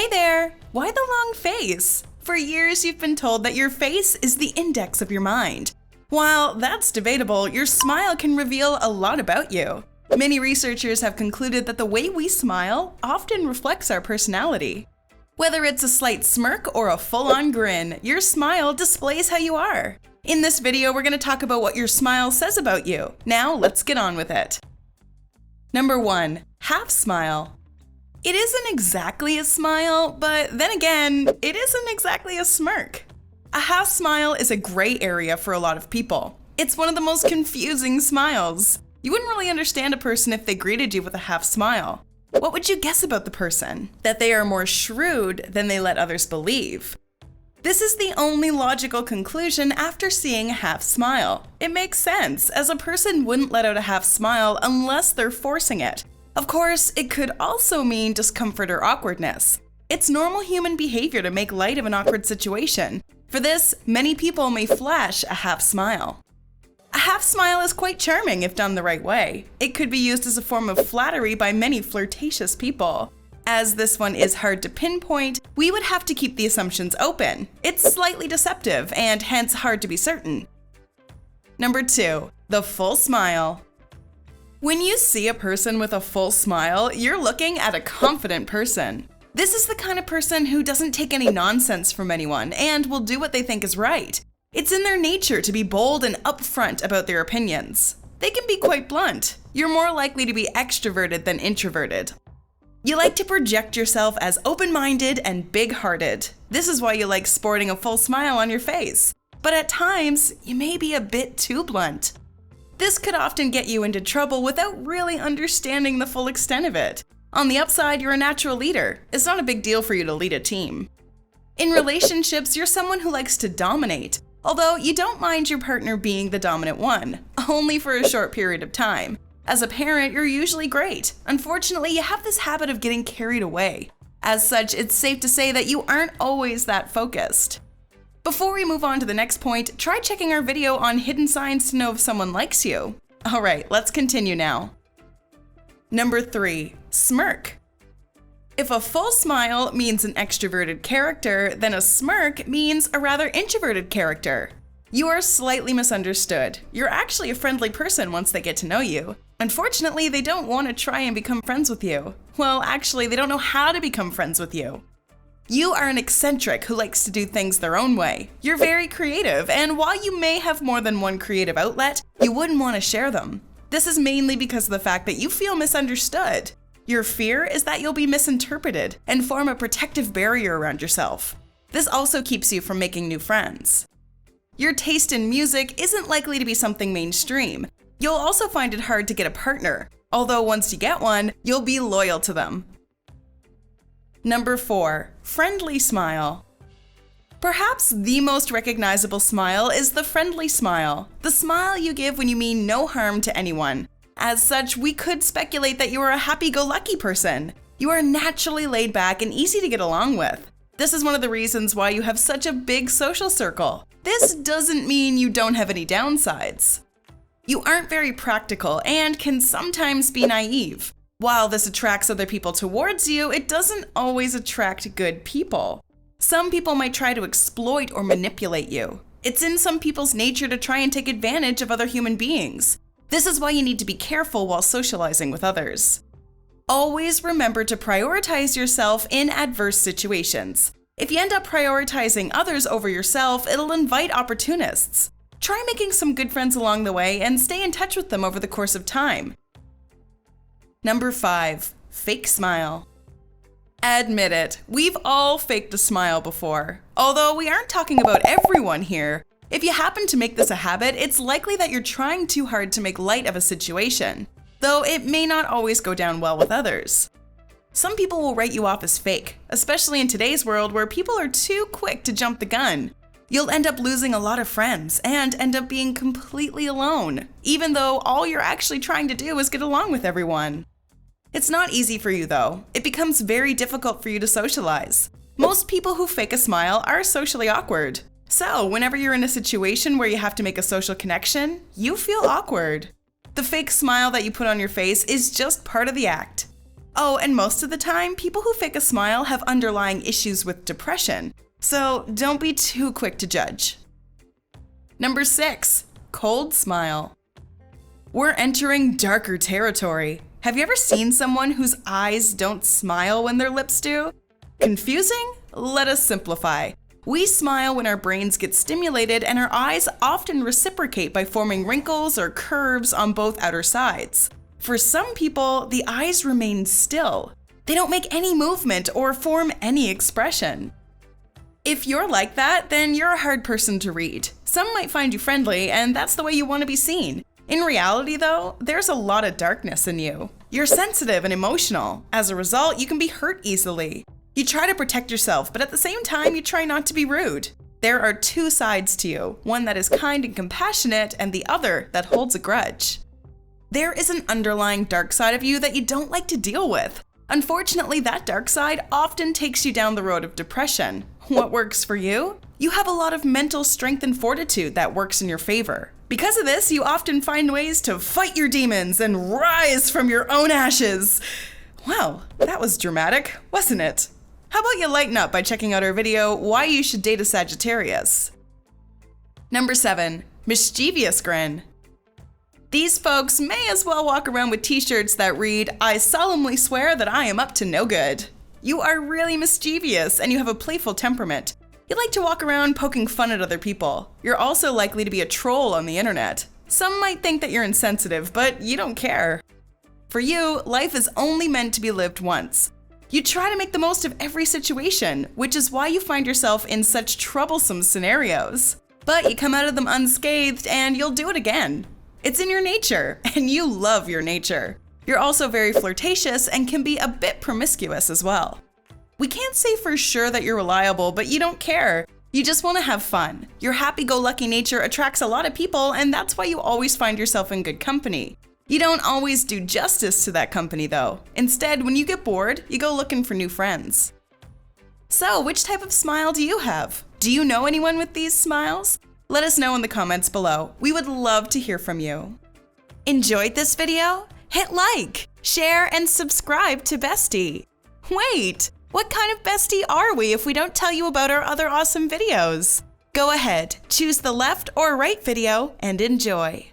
Hey there! Why the long face? For years you've been told that your face is the index of your mind. While that's debatable, your smile can reveal a lot about you. Many researchers have concluded that the way we smile often reflects our personality. Whether it's a slight smirk or a full-on grin, your smile displays how you are. In this video, we're going to talk about what your smile says about you. Now, let's get on with it. Number 1. Half smile. It isn't exactly a smile, but then again, it isn't exactly a smirk. A half smile is a gray area for a lot of people. It's one of the most confusing smiles. You wouldn't really understand a person if they greeted you with a half smile. What would you guess about the person? That they are more shrewd than they let others believe. This is the only logical conclusion after seeing a half smile. It makes sense, as a person wouldn't let out a half smile unless they're forcing it. Of course, it could also mean discomfort or awkwardness. It's normal human behavior to make light of an awkward situation. For this, many people may flash a half smile. A half smile is quite charming if done the right way. It could be used as a form of flattery by many flirtatious people. As this one is hard to pinpoint, we would have to keep the assumptions open. It's slightly deceptive and hence hard to be certain. Number 2. The full smile. When you see a person with a full smile, you're looking at a confident person. This is the kind of person who doesn't take any nonsense from anyone and will do what they think is right. It's in their nature to be bold and upfront about their opinions. They can be quite blunt. You're more likely to be extroverted than introverted. You like to project yourself as open-minded and big-hearted. This is why you like sporting a full smile on your face. But at times, you may be a bit too blunt. This could often get you into trouble without really understanding the full extent of it. On the upside, you're a natural leader. It's not a big deal for you to lead a team. In relationships, you're someone who likes to dominate, although you don't mind your partner being the dominant one, only for a short period of time. As a parent, you're usually great. Unfortunately, you have this habit of getting carried away. As such, it's safe to say that you aren't always that focused. Before we move on to the next point, try checking our video on hidden signs to know if someone likes you. Alright, let's continue now. Number 3. Smirk. If a full smile means an extroverted character, then a smirk means a rather introverted character. You are slightly misunderstood. You're actually a friendly person once they get to know you. Unfortunately, they don't want to try and become friends with you. Well, actually, they don't know how to become friends with you. You are an eccentric who likes to do things their own way. You're very creative, and while you may have more than one creative outlet, you wouldn't want to share them. This is mainly because of the fact that you feel misunderstood. Your fear is that you'll be misinterpreted and form a protective barrier around yourself. This also keeps you from making new friends. Your taste in music isn't likely to be something mainstream. You'll also find it hard to get a partner, although once you get one, you'll be loyal to them. Number 4. Friendly smile. Perhaps the most recognizable smile is the friendly smile, the smile you give when you mean no harm to anyone. As such, we could speculate that you are a happy-go-lucky person. You are naturally laid back and easy to get along with. This is one of the reasons why you have such a big social circle. This doesn't mean you don't have any downsides. You aren't very practical and can sometimes be naive. While this attracts other people towards you, it doesn't always attract good people. Some people might try to exploit or manipulate you. It's in some people's nature to try and take advantage of other human beings. This is why you need to be careful while socializing with others. Always remember to prioritize yourself in adverse situations. If you end up prioritizing others over yourself, it'll invite opportunists. Try making some good friends along the way and stay in touch with them over the course of time. Number 5. Fake smile. Admit it, we've all faked a smile before. Although we aren't talking about everyone here. If you happen to make this a habit, it's likely that you're trying too hard to make light of a situation, though it may not always go down well with others. Some people will write you off as fake, especially in today's world where people are too quick to jump the gun. You'll end up losing a lot of friends and end up being completely alone, even though all you're actually trying to do is get along with everyone. It's not easy for you though. It becomes very difficult for you to socialize. Most people who fake a smile are socially awkward. So whenever you're in a situation where you have to make a social connection, you feel awkward. The fake smile that you put on your face is just part of the act. Oh, and most of the time, people who fake a smile have underlying issues with depression, so don't be too quick to judge. Number 6, cold smile. We're entering darker territory. Have you ever seen someone whose eyes don't smile when their lips do? Confusing? Let us simplify. We smile when our brains get stimulated, and our eyes often reciprocate by forming wrinkles or curves on both outer sides. For some people, the eyes remain still. They don't make any movement or form any expression. If you're like that, then you're a hard person to read. Some might find you friendly, and that's the way you want to be seen. In reality, though, there's a lot of darkness in you. You're sensitive and emotional. As a result, you can be hurt easily. You try to protect yourself, but at the same time, you try not to be rude. There are two sides to you, one that is kind and compassionate, and the other that holds a grudge. There is an underlying dark side of you that you don't like to deal with. Unfortunately, that dark side often takes you down the road of depression. What works for you? You have a lot of mental strength and fortitude that works in your favor. Because of this, you often find ways to fight your demons and rise from your own ashes. Wow, that was dramatic, wasn't it? How about you lighten up by checking out our video, Why You Should Date a Sagittarius? Number 7, Mischievous Grin. These folks may as well walk around with t-shirts that read, "I solemnly swear that I am up to no good." You are really mischievous and you have a playful temperament. You like to walk around poking fun at other people. You're also likely to be a troll on the internet. Some might think that you're insensitive, but you don't care. For you, life is only meant to be lived once. You try to make the most of every situation, which is why you find yourself in such troublesome scenarios. But you come out of them unscathed and you'll do it again. It's in your nature, and you love your nature. You're also very flirtatious and can be a bit promiscuous as well. We can't say for sure that you're reliable, but you don't care. You just want to have fun. Your happy-go-lucky nature attracts a lot of people, and that's why you always find yourself in good company. You don't always do justice to that company, though. Instead, when you get bored, you go looking for new friends. So, which type of smile do you have? Do you know anyone with these smiles? Let us know in the comments below. We would love to hear from you. Enjoyed this video? Hit like, share, and subscribe to Bestie. Wait, what kind of bestie are we if we don't tell you about our other awesome videos? Go ahead, choose the left or right video and enjoy.